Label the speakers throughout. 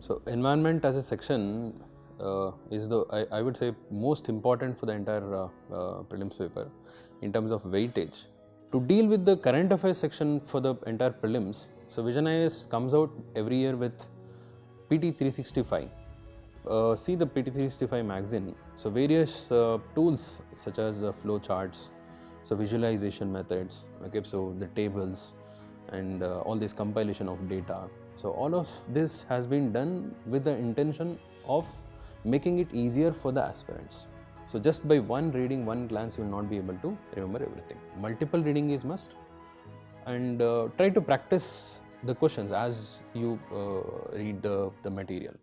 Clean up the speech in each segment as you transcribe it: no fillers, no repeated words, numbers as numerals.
Speaker 1: So environment as a section is I would say most important for the entire prelims paper in terms of weightage. To deal with the current affairs section for the entire prelims, so Vision IAS comes out every year with PT365. See the PT365 magazine. So various tools such as flow charts, so visualization methods, okay, so the tables and all this compilation of data. So all of this has been done with the intention of making it easier for the aspirants. So just by one reading, one glance, you will not be able to remember everything. Multiple reading is must, and try to practice the questions as you read the material.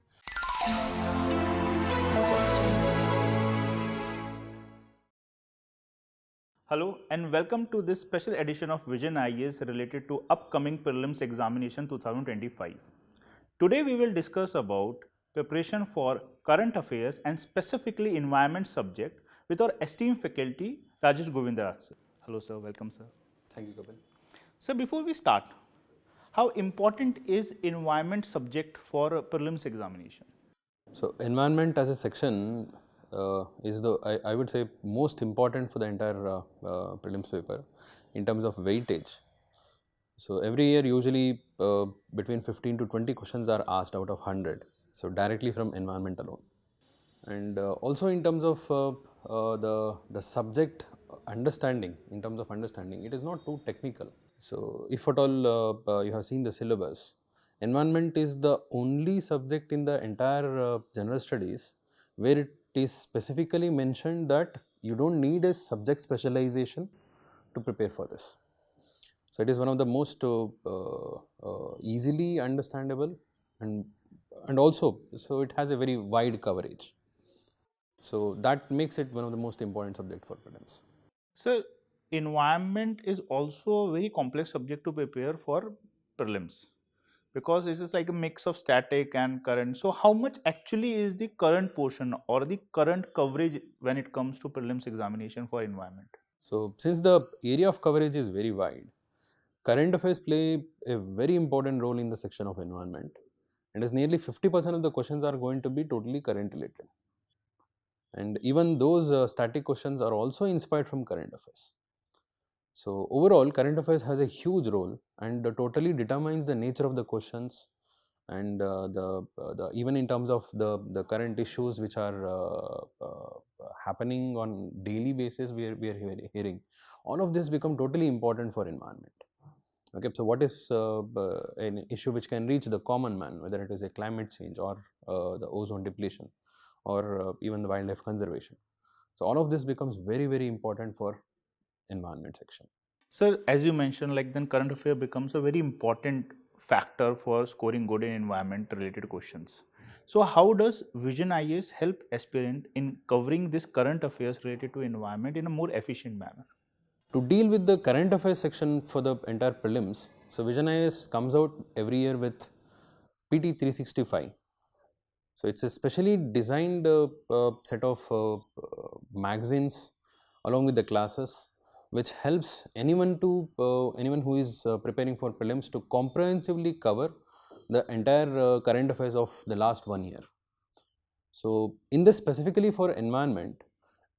Speaker 2: Hello and welcome to this special edition of Vision IAS related to upcoming Prelims Examination 2025. Today we will discuss about preparation for current affairs and specifically environment subject with our esteemed faculty Rajesh Govindaraj sir. Hello sir, welcome sir.
Speaker 1: Thank you, Kapil.
Speaker 2: So before we start, how important is environment subject for Prelims Examination?
Speaker 1: So environment as a section is I would say most important for the entire prelims paper in terms of weightage. So every year usually between 15 to 20 questions are asked out of 100, so directly from environment alone. And also in terms of the subject understanding, in terms of understanding, it is not too technical. So if at all you have seen the syllabus, environment is the only subject in the entire general studies where it is specifically mentioned that you don't need a subject specialization to prepare for this. So it is one of the most easily understandable, and also so it has a very wide coverage. So that makes it one of the most important subject for prelims.
Speaker 2: Sir, environment is also a very complex subject to prepare for prelims because it is like a mix of static and current. So how much actually is the current portion or the current coverage when it comes to prelims examination for environment?
Speaker 1: So since the area of coverage is very wide, current affairs play a very important role in the section of environment, and as nearly 50% of the questions are going to be totally current related. And even those static questions are also inspired from current affairs. So overall, current affairs has a huge role and totally determines the nature of the questions, and the even in terms of the current issues which are happening on daily basis, we are hearing. All of this become totally important for environment. Okay, so what is an issue which can reach the common man, whether it is a climate change or the ozone depletion or even the wildlife conservation. So all of this becomes very important for environment section.
Speaker 2: Sir, as you mentioned, like then current affair becomes a very important factor for scoring good in environment related questions. So how does Vision IAS help aspirant in covering this current affairs related to environment in a more efficient manner?
Speaker 1: To deal with the current affairs section for the entire prelims, so Vision IAS comes out every year with PT365. So it's a specially designed set of magazines along with the classes, which helps anyone who is preparing for prelims to comprehensively cover the entire current affairs of the last 1 year. So in this specifically for environment,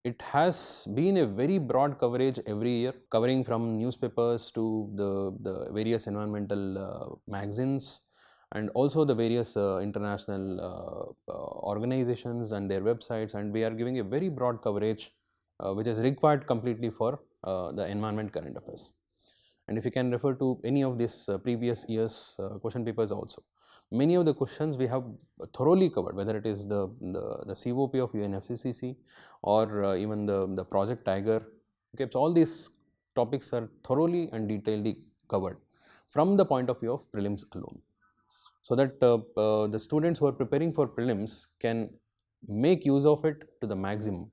Speaker 1: it has been a very broad coverage every year, covering from newspapers to the various environmental magazines, and also the various international organizations and their websites, and we are giving a very broad coverage which is required completely for the environment current affairs. And if you can refer to any of these previous years question papers also, many of the questions we have thoroughly covered, whether it is the COP of UNFCCC or even the project Tiger. Okay, so all these topics are thoroughly and detailedly covered from the point of view of prelims alone, so that the students who are preparing for prelims can make use of it to the maximum.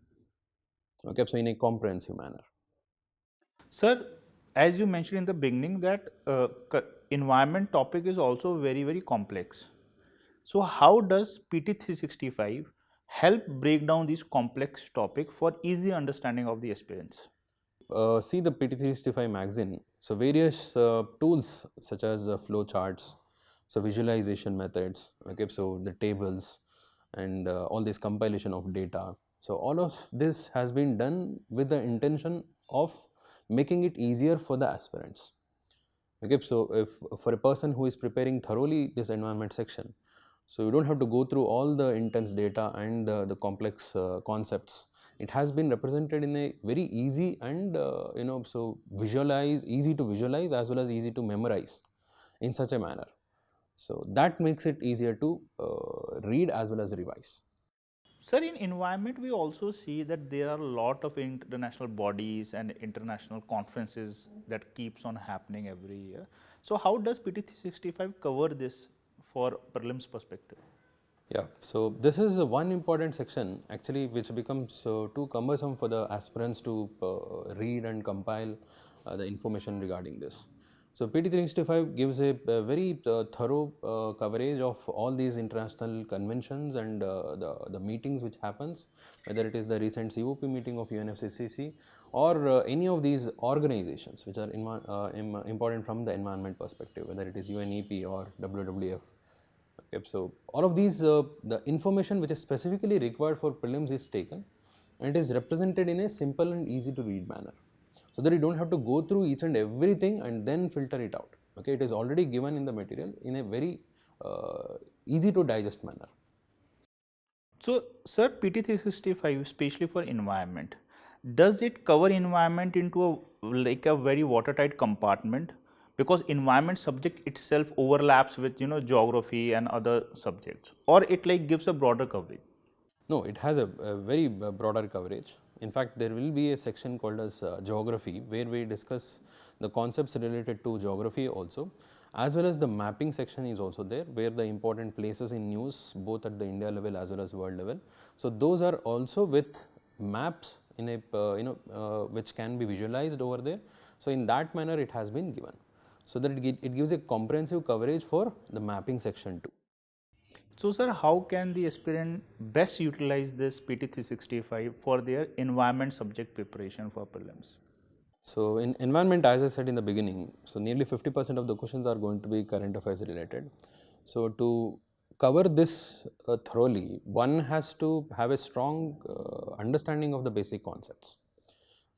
Speaker 1: Okay, so in a comprehensive manner.
Speaker 2: Sir, as you mentioned in the beginning that environment topic is also very complex. So how does PT365 help break down these complex topic for easy understanding of the aspirants?
Speaker 1: See the PT365 magazine. So various tools such as flow charts, So visualization methods, okay, so the tables and all this compilation of data. So all of this has been done with the intention of making it easier for the aspirants. Okay, so if for a person who is preparing thoroughly this environment section, so you don't have to go through all the intense data and the complex concepts. It has been represented in a very easy and so easy to visualize as well as easy to memorize in such a manner. So that makes it easier to read as well as revise.
Speaker 2: Sir, in environment, we also see that there are a lot of international bodies and international conferences that keeps on happening every year. So how does PT365 cover this for prelims perspective?
Speaker 1: Yeah, so this is one important section actually which becomes too cumbersome for the aspirants to read and compile the information regarding this. So PT365 gives a very thorough coverage of all these international conventions and the meetings which happens, whether it is the recent COP meeting of UNFCCC or any of these organizations which are important from the environment perspective, whether it is UNEP or WWF. Okay, so all of these, the information which is specifically required for prelims is taken and it is represented in a simple and easy to read manner, so that you don't have to go through each and everything and then filter it out. Okay, it is already given in the material in a very easy to digest manner.
Speaker 2: So, sir, PT365, especially for environment, does it cover environment into a very watertight compartment? Because environment subject itself overlaps with geography and other subjects, or it gives a broader coverage?
Speaker 1: No, it has a very broader coverage. In fact, there will be a section called as geography, where we discuss the concepts related to geography also, as well as the mapping section is also there, where the important places in news both at the India level as well as world level. So those are also with maps in a which can be visualized over there. So in that manner it has been given, so that it gives a comprehensive coverage for the mapping section too.
Speaker 2: So, sir, how can the aspirant best utilize this PT365 for their environment subject preparation for prelims?
Speaker 1: So in environment, as I said in the beginning, so nearly 50% of the questions are going to be current affairs related. So to cover this thoroughly, one has to have a strong understanding of the basic concepts.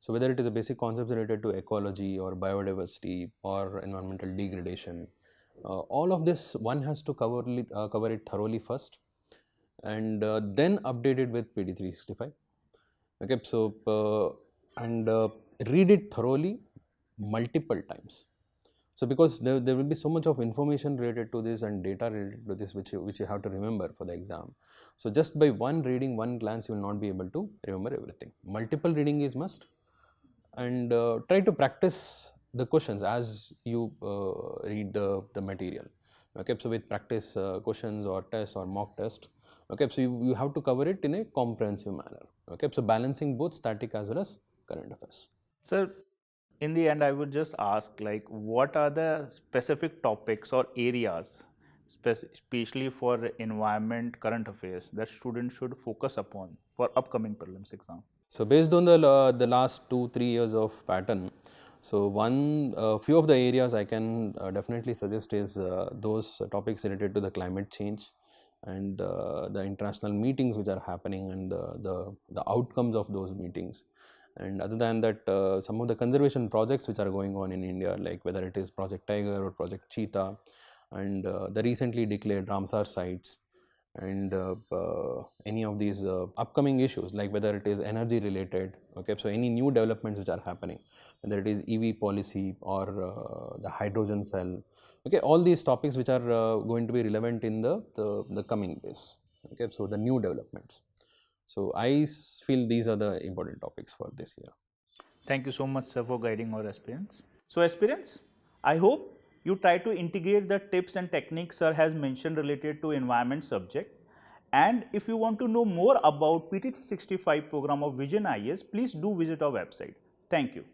Speaker 1: So whether it is a basic concepts related to ecology or biodiversity or environmental degradation, all of this one has to cover it thoroughly first, and then update it with PT365. Okay, so and read it thoroughly multiple times. So because there will be so much of information related to this and data related to this which you have to remember for the exam. So just by one reading, one glance, you will not be able to remember everything. Multiple reading is must, and try to practice the questions as you read the material. Okay, so with practice questions or tests or mock test. Okay, so you have to cover it in a comprehensive manner. Okay, so balancing both static as well as current affairs.
Speaker 2: Sir, in the end, I would just ask, what are the specific topics or areas, especially for environment current affairs, that students should focus upon for upcoming prelims exam?
Speaker 1: So based on the last 2-3 years of pattern, so few of the areas I can definitely suggest is those topics related to the climate change and the international meetings which are happening and the outcomes of those meetings. And other than that, some of the conservation projects which are going on in India, like whether it is Project Tiger or Project Cheetah, and the recently declared Ramsar sites, and any of these upcoming issues, like whether it is energy related. Okay, so any new developments which are happening, whether it is EV policy or the hydrogen cell. Okay, all these topics which are going to be relevant in the coming days. Okay, so the new developments. So I feel these are the important topics for this year.
Speaker 2: Thank you so much, sir, for guiding our aspirants. So, aspirants, I hope you try to integrate the tips and techniques sir has mentioned related to environment subject. And if you want to know more about PT365 program of Vision IAS, please do visit our website. Thank you.